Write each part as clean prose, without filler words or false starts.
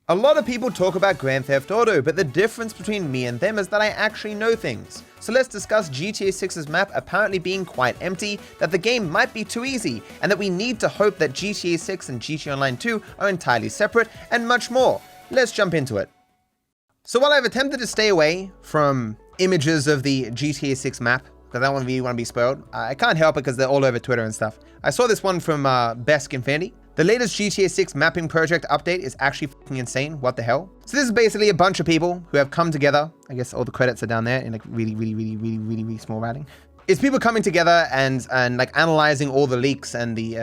A lot of people talk about Grand Theft Auto, but the difference between me and them is that I actually know things. So let's discuss GTA 6's map apparently being quite empty, that the game might be too easy, and that we need to hope that GTA 6 and GTA Online 2 are entirely separate, and much more. Let's jump into it. So while I've attempted to stay away from images of the GTA 6 map, because I don't really want to be spoiled, I can't help it because they're all over Twitter and stuff. I saw this one from Besk Infinity. The latest GTA 6 mapping project update is actually fucking insane. What the hell? So this is basically a bunch of people who have come together. I guess all the credits are down there in like really small writing. It's people coming together and like analyzing all the leaks and the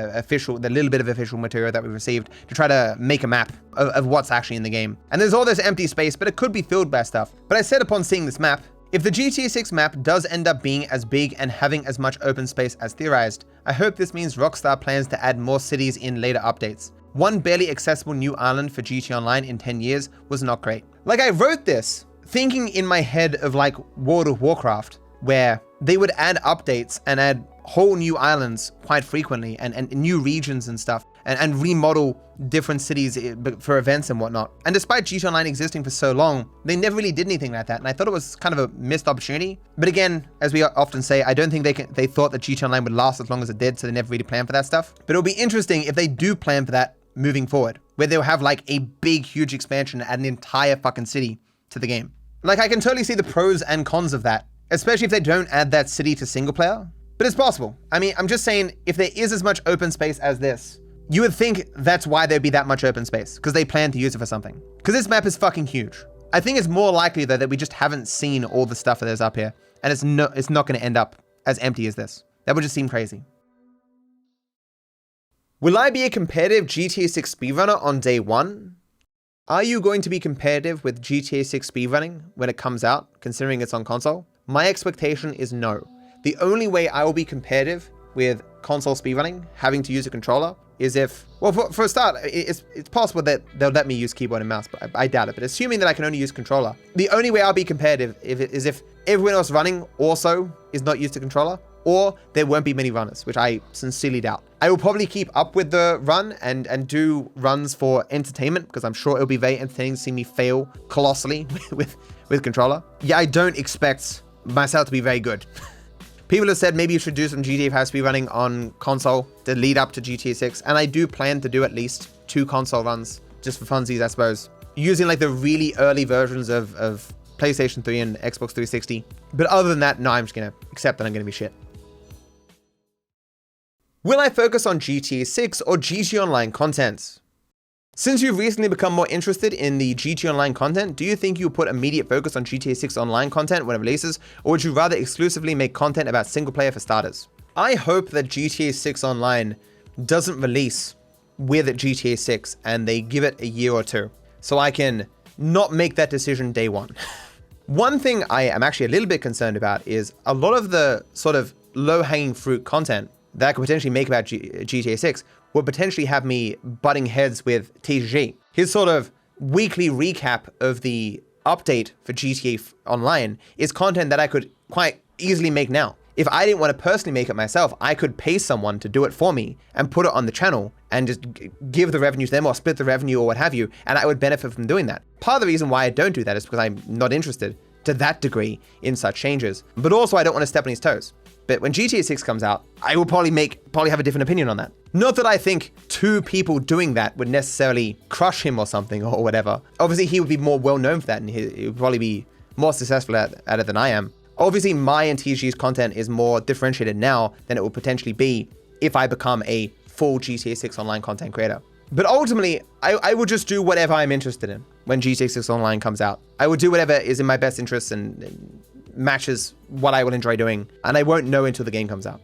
little bit of official material that we've received to try to make a map of what's actually in the game. And there's all this empty space, but it could be filled by stuff. But I said upon seeing this map, if the GTA 6 map does end up being as big and having as much open space as theorized, I hope this means Rockstar plans to add more cities in later updates. One barely accessible new island for GTA Online in 10 years was not great. Like, I wrote this thinking in my head of like World of Warcraft, where they would add updates and add whole new islands quite frequently and new regions and stuff and remodel different cities for events and whatnot. And despite GTA Online existing for so long, they never really did anything like that. And I thought it was kind of a missed opportunity. But again, as we often say, I don't think they thought that GTA Online would last as long as it did, so they never really planned for that stuff. But it'll be interesting if they do plan for that moving forward, where they'll have like a big, huge expansion and add an entire fucking city to the game. Like, I can totally see the pros and cons of that, especially if they don't add that city to single player. But it's possible. I mean, I'm just saying, if there is as much open space as this, you would think that's why there'd be that much open space, because they plan to use it for something. Because this map is fucking huge. I think it's more likely though that we just haven't seen all the stuff that is up here, and it's not going to end up as empty as this. That would just seem crazy. Will I be a competitive GTA 6 speedrunner on day one? Are you going to be competitive with GTA 6 speedrunning when it comes out, considering it's on console? My expectation is no. The only way I will be competitive with console speedrunning, having to use a controller, is if, well, for a start, it's possible that they'll let me use keyboard and mouse, but I doubt it. But assuming that I can only use controller, the only way I'll be competitive is if everyone else running also is not used to controller, or there won't be many runners, which I sincerely doubt. I will probably keep up with the run and do runs for entertainment, because I'm sure it'll be very entertaining to see me fail colossally with controller. Yeah, I don't expect myself to be very good. People have said maybe you should do some GTA 5 speedrunning on console to lead up to GTA 6, and I do plan to do at least 2 console runs, just for funsies, I suppose, using like the really early versions of PlayStation 3 and Xbox 360. But other than that, no, I'm just gonna accept that I'm gonna be shit. Will I focus on GTA 6 or GTA Online content? Since you've recently become more interested in the GTA Online content, do you think you'll put immediate focus on GTA 6 Online content when it releases, or would you rather exclusively make content about single player for starters? I hope that GTA 6 Online doesn't release with GTA 6 and they give it a year or two, so I can not make that decision day one. One thing I am actually a little bit concerned about is a lot of the sort of low-hanging fruit content that I could potentially make about GTA 6 would potentially have me butting heads with TG. His sort of weekly recap of the update for GTA Online is content that I could quite easily make now. If I didn't want to personally make it myself, I could pay someone to do it for me and put it on the channel and just give the revenue to them or split the revenue or what have you, and I would benefit from doing that. Part of the reason why I don't do that is because I'm not interested to that degree in such changes, but also I don't want to step on his toes. But when GTA 6 comes out, I will probably have a different opinion on that. Not that I think 2 people doing that would necessarily crush him or something or whatever. Obviously, he would be more well known for that, and he would probably be more successful at it than I am. Obviously, my and TG's content is more differentiated now than it will potentially be if I become a full GTA 6 Online content creator. But ultimately, I will just do whatever I'm interested in when GTA 6 Online comes out. I will do whatever is in my best interest and matches what I will enjoy doing, and I won't know until the game comes out.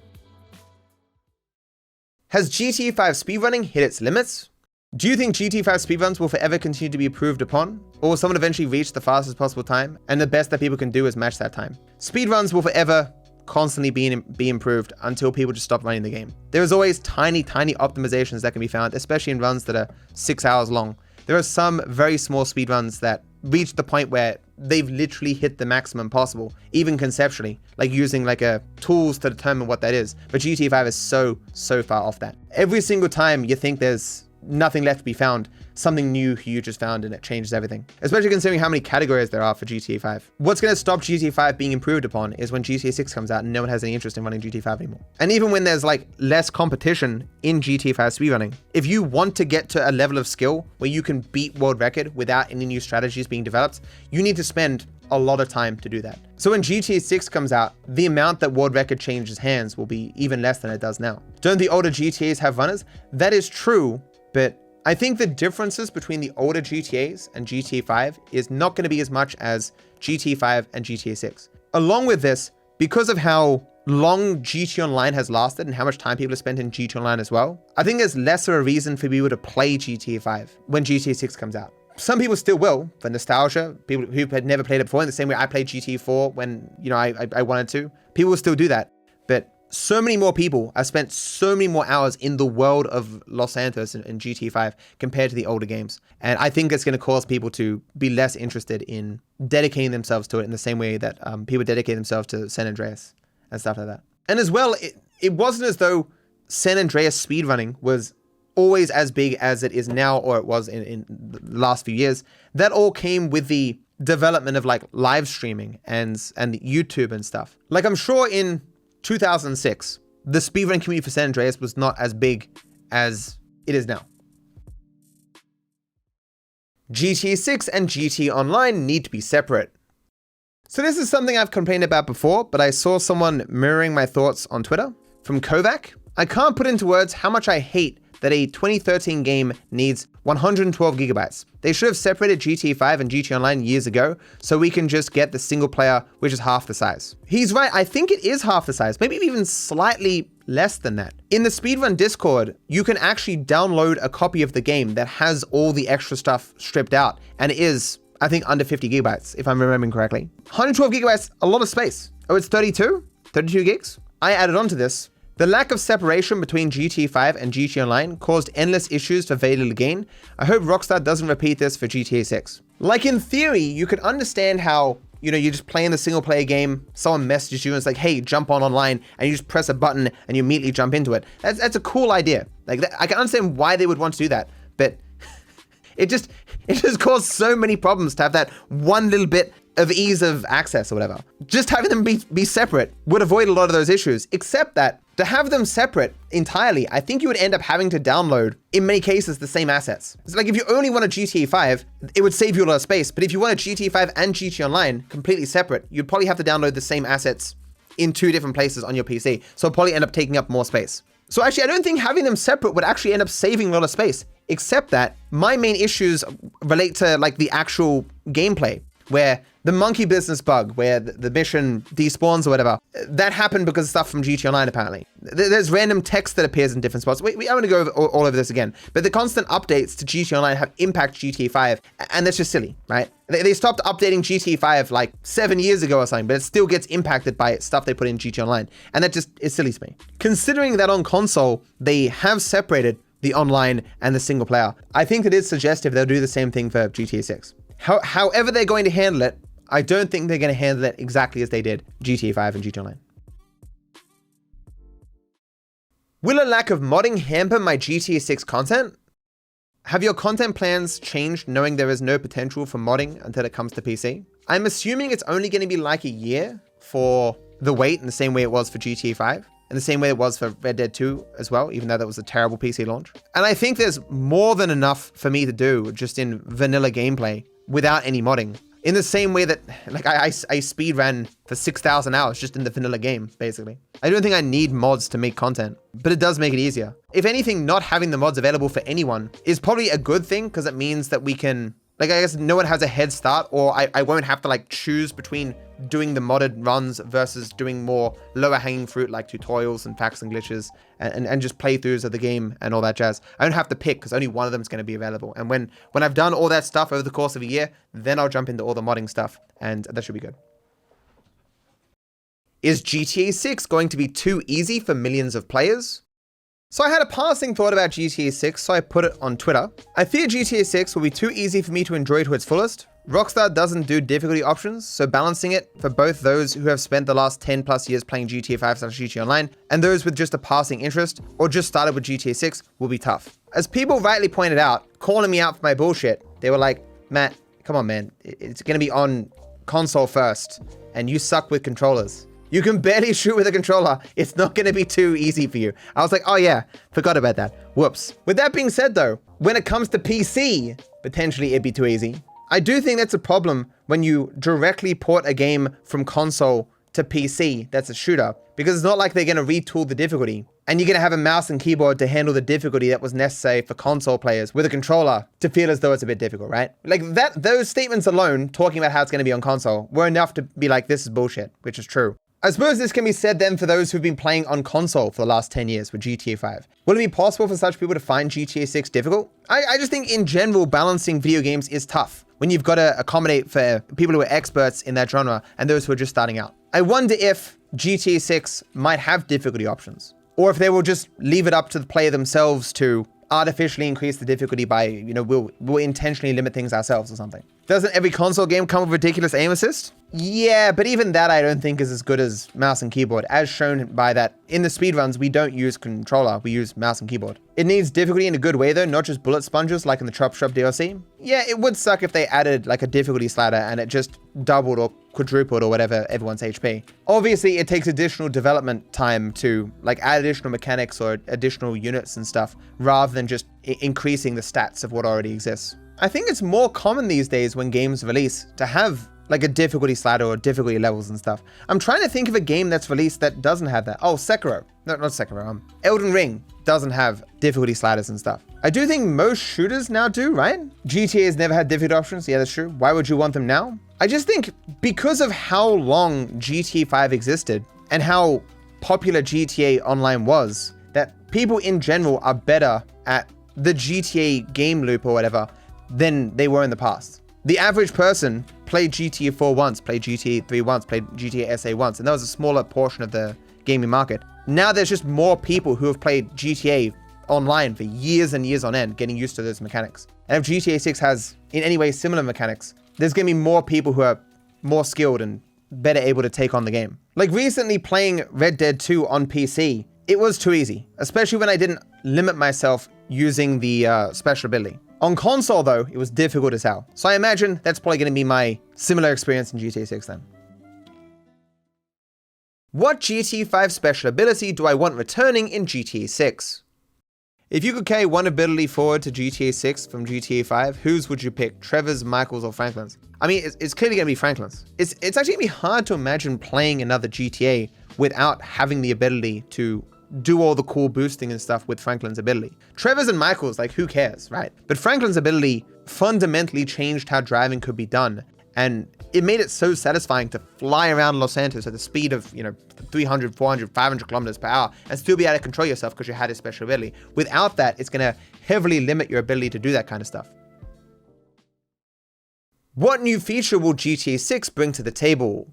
Has GTA 5 speedrunning hit its limits? Do you think GTA 5 speedruns will forever continue to be improved upon? Or will someone eventually reach the fastest possible time, and the best that people can do is match that time? Speedruns will forever constantly be improved until people just stop running the game. There is always tiny optimizations that can be found, especially in runs that are 6 hours long. There are some very small speedruns that reach the point where they've literally hit the maximum possible, even conceptually, like using like tools to determine what that is. But GTA 5 is so far off that. Every single time you think there's nothing left to be found. Something new you just found and it changes everything. Especially considering how many categories there are for GTA 5. What's going to stop GTA 5 being improved upon is when GTA 6 comes out and no one has any interest in running GTA 5 anymore. And even when there's like less competition in GTA 5 speedrunning, if you want to get to a level of skill where you can beat world record without any new strategies being developed, you need to spend a lot of time to do that. So when GTA 6 comes out, the amount that world record changes hands will be even less than it does now. Don't the older GTAs have runners? That is true, but I think the differences between the older GTAs and GTA 5 is not going to be as much as GTA 5 and GTA 6. Along with this, because of how long GTA Online has lasted and how much time people have spent in GTA Online as well, I think there's lesser a reason for people to play GTA 5 when GTA 6 comes out. Some people still will, for nostalgia, people who had never played it before, in the same way I played GTA 4 when, you know, I wanted to. People will still do that, but so many more people have spent so many more hours in the world of Los Santos in GTA 5 compared to the older games. And I think it's going to cause people to be less interested in dedicating themselves to it in the same way that people dedicate themselves to San Andreas and stuff like that. And as well, it wasn't as though San Andreas speedrunning was always as big as it is now, or it was in the last few years. That all came with the development of like live streaming and YouTube and stuff. Like I'm sure in 2006, the speedrun community for San Andreas was not as big as it is now. GTA 6 and GTA Online need to be separate. So this is something I've complained about before, but I saw someone mirroring my thoughts on Twitter from Kovac. I can't put into words how much I hate that a 2013 game needs 112 gigabytes. They should have separated GTA 5 and GTA Online years ago so we can just get the single player, which is half the size. He's right, I think it is half the size, maybe even slightly less than that. In the Speedrun Discord, you can actually download a copy of the game that has all the extra stuff stripped out, and it is, I think, under 50 gigabytes, if I'm remembering correctly. 112 gigabytes, a lot of space. Oh, it's 32 gigs? I added on to this. The lack of separation between GTA 5 and GTA Online caused endless issues for very little gain. I hope Rockstar doesn't repeat this for GTA 6. Like in theory, you could understand how, you know, you're just playing the single player game, someone messages you and it's like, hey, jump on online, and you just press a button and you immediately jump into it. That's a cool idea. Like I can understand why they would want to do that, but it just caused so many problems to have that one little bit of ease of access or whatever. Just having them be separate would avoid a lot of those issues, except that to have them separate entirely, I think you would end up having to download, in many cases, the same assets. It's like if you only want a GTA 5, it would save you a lot of space. But if you want a GTA 5 and GTA Online completely separate, you'd probably have to download the same assets in two different places on your PC. So it'll probably end up taking up more space. So actually, I don't think having them separate would actually end up saving a lot of space, except that my main issues relate to like the actual gameplay, where the monkey business bug, where the mission despawns or whatever, that happened because of stuff from GTA Online, apparently. There's random text that appears in different spots. I'm going to go over all over this again, but the constant updates to GTA Online have impacted GTA 5, and that's just silly, right? They stopped updating GTA 5 like 7 years ago or something, but it still gets impacted by stuff they put in GTA Online, and that just is silly to me. Considering that on console, they have separated the online and the single player, I think it is suggestive they'll do the same thing for GTA 6. However they're going to handle it, I don't think they're going to handle it exactly as they did GTA 5 and GTA Online. Will a lack of modding hamper my GTA 6 content? Have your content plans changed knowing there is no potential for modding until it comes to PC? I'm assuming it's only going to be like a year for the wait in the same way it was for GTA 5. In the same way it was for Red Dead 2 as well, even though that was a terrible PC launch. And I think there's more than enough for me to do just in vanilla gameplay without any modding. In the same way that like I speedran for 6,000 hours just in the vanilla game, basically. I don't think I need mods to make content, but it does make it easier. If anything, not having the mods available for anyone is probably a good thing, because it means that we can, like, I guess no one has a head start, or I won't have to like choose between doing the modded runs versus doing more lower hanging fruit like tutorials and facts and glitches and just playthroughs of the game and all that jazz. I don't have to pick because only one of them is going to be available. And when I've done all that stuff over the course of a year, then I'll jump into all the modding stuff, and that should be good. Is GTA 6 going to be too easy for millions of players? So I had a passing thought about GTA 6, so I put it on Twitter. I fear GTA 6 will be too easy for me to enjoy to its fullest. Rockstar doesn't do difficulty options, so balancing it for both those who have spent the last 10 plus years playing GTA 5/GTA Online and those with just a passing interest or just started with GTA 6 will be tough. As people rightly pointed out, calling me out for my bullshit, they were like, Matt, come on man, it's gonna be on console first, and you suck with controllers. You can barely shoot with a controller. It's not gonna be too easy for you. I was like, oh yeah, forgot about that. Whoops. With that being said though, when it comes to PC, potentially it'd be too easy. I do think that's a problem when you directly port a game from console to PC that's a shooter, because it's not like they're gonna retool the difficulty and you're gonna have a mouse and keyboard to handle the difficulty that was necessary for console players with a controller to feel as though it's a bit difficult, right? Like those statements alone, talking about how it's gonna be on console, were enough to be like, this is bullshit, which is true. I suppose this can be said then for those who've been playing on console for the last 10 years with GTA 5. Will it be possible for such people to find GTA 6 difficult? I just think in general, balancing video games is tough when you've got to accommodate for people who are experts in that genre and those who are just starting out. I wonder if GTA 6 might have difficulty options, or if they will just leave it up to the player themselves to artificially increase the difficulty by, we'll intentionally limit things ourselves or something. Doesn't every console game come with ridiculous aim assist? Yeah, but even that I don't think is as good as mouse and keyboard, as shown by that in the speedruns, we don't use controller, we use mouse and keyboard. It needs difficulty in a good way though, not just bullet sponges like in the Chop Shop DLC. Yeah, it would suck if they added like a difficulty slider and it just doubled or quadrupled or whatever everyone's HP. Obviously, it takes additional development time to like add additional mechanics or additional units and stuff, rather than just increasing the stats of what already exists. I think it's more common these days when games release to have like a difficulty slider or difficulty levels and stuff. I'm trying to think of a game that's released that doesn't have that. Oh, Sekiro. No, not Sekiro. Elden Ring doesn't have difficulty sliders and stuff. I do think most shooters now do, right? GTA has never had difficulty options. Yeah, that's true. Why would you want them now? I just think because of how long GTA 5 existed and how popular GTA Online was, that people in general are better at the GTA game loop or whatever than they were in the past. The average person played GTA 4 once, played GTA 3 once, played GTA SA once, and that was a smaller portion of the gaming market. Now there's just more people who have played GTA Online for years and years on end, getting used to those mechanics. And if GTA 6 has in any way similar mechanics, there's gonna be more people who are more skilled and better able to take on the game. Like recently playing Red Dead 2 on PC, it was too easy, especially when I didn't limit myself using the special ability. On console though, it was difficult as hell. So I imagine that's probably gonna be my similar experience in GTA 6 then. What GTA 5 special ability do I want returning in GTA 6? If you could carry one ability forward to GTA 6 from GTA 5, whose would you pick? Trevor's, Michael's, or Franklin's? I mean, it's clearly gonna be Franklin's. It's actually gonna be hard to imagine playing another GTA without having the ability to do all the cool boosting and stuff with Franklin's ability. Trevor's and Michael's, like, who cares, right? But Franklin's ability fundamentally changed how driving could be done. And it made it so satisfying to fly around Los Santos at the speed of, 300, 400, 500 kilometers per hour and still be able to control yourself because you had a special ability. Without that, it's gonna heavily limit your ability to do that kind of stuff. What new feature will GTA 6 bring to the table?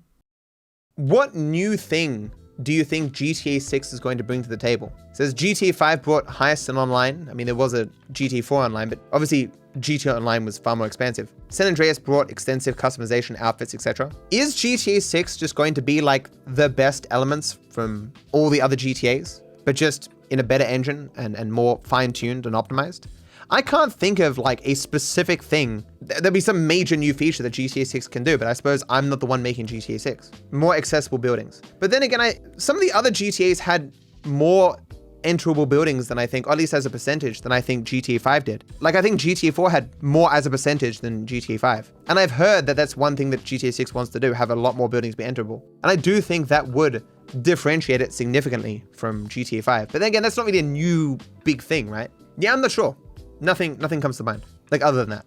What new thing do you think GTA 6 is going to bring to the table? It says GTA 5 brought heist and online. I mean, there was a GTA 4 online, but obviously GTA Online was far more expansive. San Andreas brought extensive customization, outfits, etc. Is GTA 6 just going to be like the best elements from all the other GTAs, but just in a better engine and more fine-tuned and optimized? I can't think of like a specific thing. There'll be some major new feature that GTA 6 can do, but I suppose I'm not the one making GTA 6. More accessible buildings. But then again, some of the other GTAs had more enterable buildings than I think, or at least as a percentage, than I think GTA 5 did. Like I think GTA 4 had more as a percentage than GTA 5. And I've heard that that's one thing that GTA 6 wants to do, have a lot more buildings be enterable. And I do think that would differentiate it significantly from GTA 5. But then again, that's not really a new big thing, right? Yeah, I'm not sure. Nothing comes to mind, like other than that.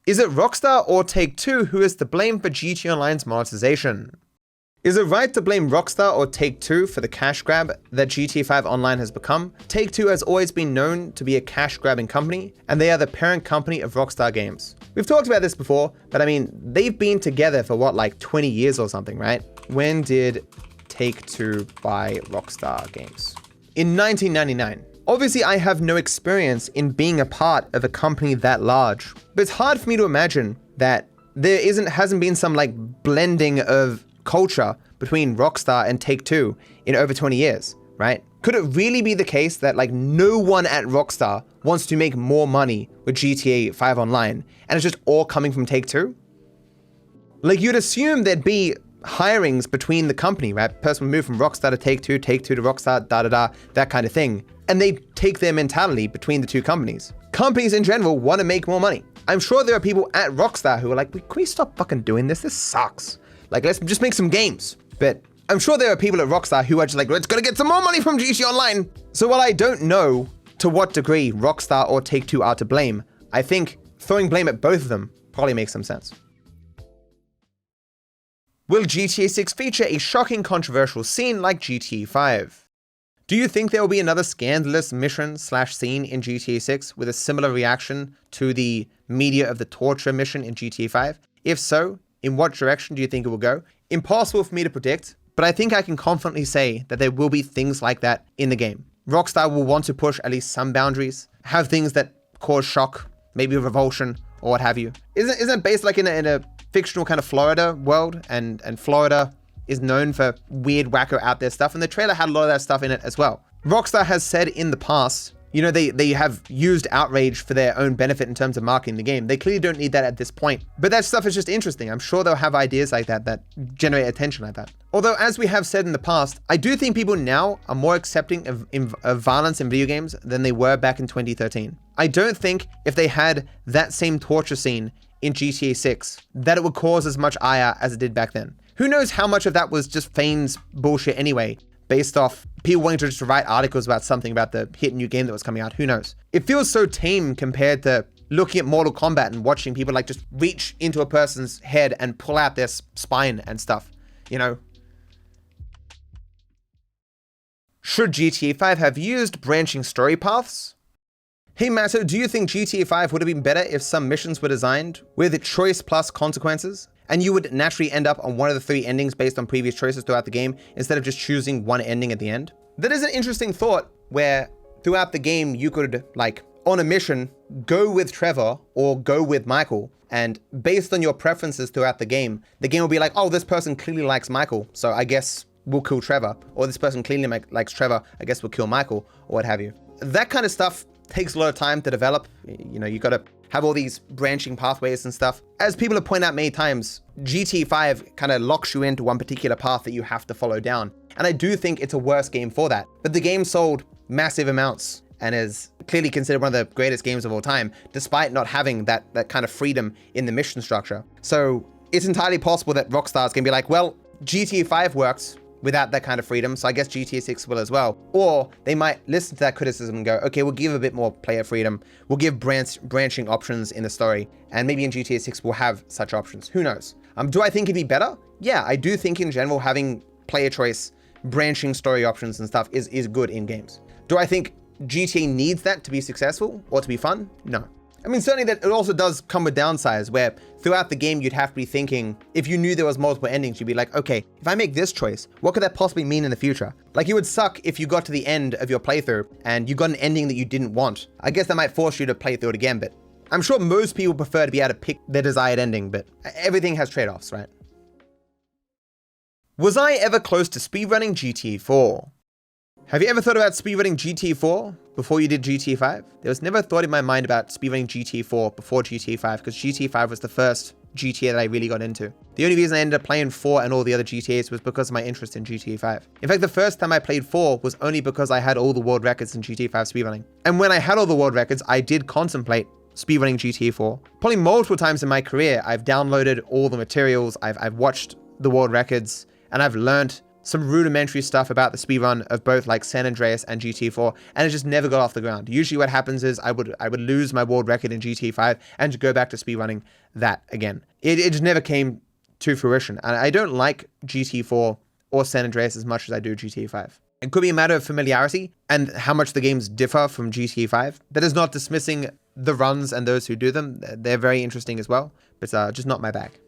Is it Rockstar or Take-Two who is to blame for GTA Online's monetization? Is it right to blame Rockstar or Take-Two for the cash grab that GTA 5 Online has become? Take-Two has always been known to be a cash grabbing company, and they are the parent company of Rockstar Games. We've talked about this before, but I mean, they've been together for what, like 20 years or something, right? When did Take-Two buy Rockstar Games? In 1999. Obviously, I have no experience in being a part of a company that large, but it's hard for me to imagine that there hasn't been some like blending of culture between Rockstar and Take-Two in over 20 years, right? Could it really be the case that like no one at Rockstar wants to make more money with GTA 5 Online and it's just all coming from Take-Two? Like you'd assume there'd be hirings between the company, right? Person would move from Rockstar to Take-Two, Take-Two to Rockstar, that kind of thing. And they take their mentality between the two companies. Companies in general want to make more money. I'm sure there are people at Rockstar who are like, can we stop fucking doing this? This sucks. Like, let's just make some games. But I'm sure there are people at Rockstar who are just like, let's gotta get some more money from GTA Online. So while I don't know to what degree Rockstar or Take-Two are to blame, I think throwing blame at both of them probably makes some sense. Will GTA 6 feature a shocking controversial scene like GTA 5? Do you think there will be another scandalous mission/scene in GTA 6 with a similar reaction to the media of the torture mission in GTA 5? If so, in what direction do you think it will go? Impossible for me to predict, but I think I can confidently say that there will be things like that in the game. Rockstar will want to push at least some boundaries, have things that cause shock, maybe revulsion, or what have you. Isn't it based like in a fictional kind of Florida world, and Florida is known for weird, wacko, out there stuff, and the trailer had a lot of that stuff in it as well. Rockstar has said in the past, you know, they have used outrage for their own benefit in terms of marketing the game. They clearly don't need that at this point. But that stuff is just interesting. I'm sure they'll have ideas like that generate attention like that. Although, as we have said in the past, I do think people now are more accepting of violence in video games than they were back in 2013. I don't think if they had that same torture scene in GTA 6, that it would cause as much ire as it did back then. Who knows how much of that was just Fane's bullshit anyway, based off people wanting to just write articles about something about the hit new game that was coming out. Who knows? It feels so tame compared to looking at Mortal Kombat and watching people like just reach into a person's head and pull out their spine and stuff, you know? Should GTA 5 have used branching story paths? Hey Matto, do you think GTA 5 would have been better if some missions were designed with choice plus consequences, and you would naturally end up on one of the 3 endings based on previous choices throughout the game instead of just choosing one ending at the end? That is an interesting thought, where throughout the game you could, like, on a mission, go with Trevor or go with Michael, and based on your preferences throughout the game will be like, oh, this person clearly likes Michael, so I guess we'll kill Trevor, or this person clearly likes Trevor, I guess we'll kill Michael, or what have you. That kind of stuff takes a lot of time to develop. You know, you gotta have all these branching pathways and stuff. As people have pointed out many times, GTA 5 kind of locks you into one particular path that you have to follow down. And I do think it's a worse game for that. But the game sold massive amounts and is clearly considered one of the greatest games of all time, despite not having that kind of freedom in the mission structure. So it's entirely possible that Rockstar's gonna be like, well, GTA 5 works without that kind of freedom, so I guess GTA 6 will as well. Or they might listen to that criticism and go, okay, we'll give a bit more player freedom, we'll give branching options in the story, and maybe in GTA 6 we'll have such options. Who knows? Do I think it'd be better? Yeah, I do think in general having player choice, branching story options and stuff is good in games. Do I think GTA needs that to be successful or to be fun? No. I mean, certainly that it also does come with downsides where throughout the game, you'd have to be thinking, if you knew there was multiple endings, you'd be like, okay, if I make this choice, what could that possibly mean in the future? Like, it would suck if you got to the end of your playthrough and you got an ending that you didn't want. I guess that might force you to play through it again, but I'm sure most people prefer to be able to pick their desired ending, but everything has trade-offs, right? Was I ever close to speedrunning GTA 4? Have you ever thought about speedrunning GTA 4 before you did GTA 5? There was never a thought in my mind about speedrunning GTA 4 before GTA 5, because GTA 5 was the first GTA that I really got into. The only reason I ended up playing 4 and all the other GTAs was because of my interest in GTA 5. In fact, the first time I played 4 was only because I had all the world records in GTA 5 speedrunning. And when I had all the world records, I did contemplate speedrunning GTA 4. Probably multiple times in my career, I've downloaded all the materials, I've watched the world records, and I've learned some rudimentary stuff about the speedrun of both like San Andreas and GTA 4, and it just never got off the ground. Usually what happens is I would lose my world record in GTA 5 and to go back to speedrunning that again. It just never came to fruition, and I don't like GTA 4 or San Andreas as much as I do GTA 5. It could be a matter of familiarity and how much the games differ from GTA 5. That is not dismissing the runs and those who do them. They're very interesting as well, but just not my bag.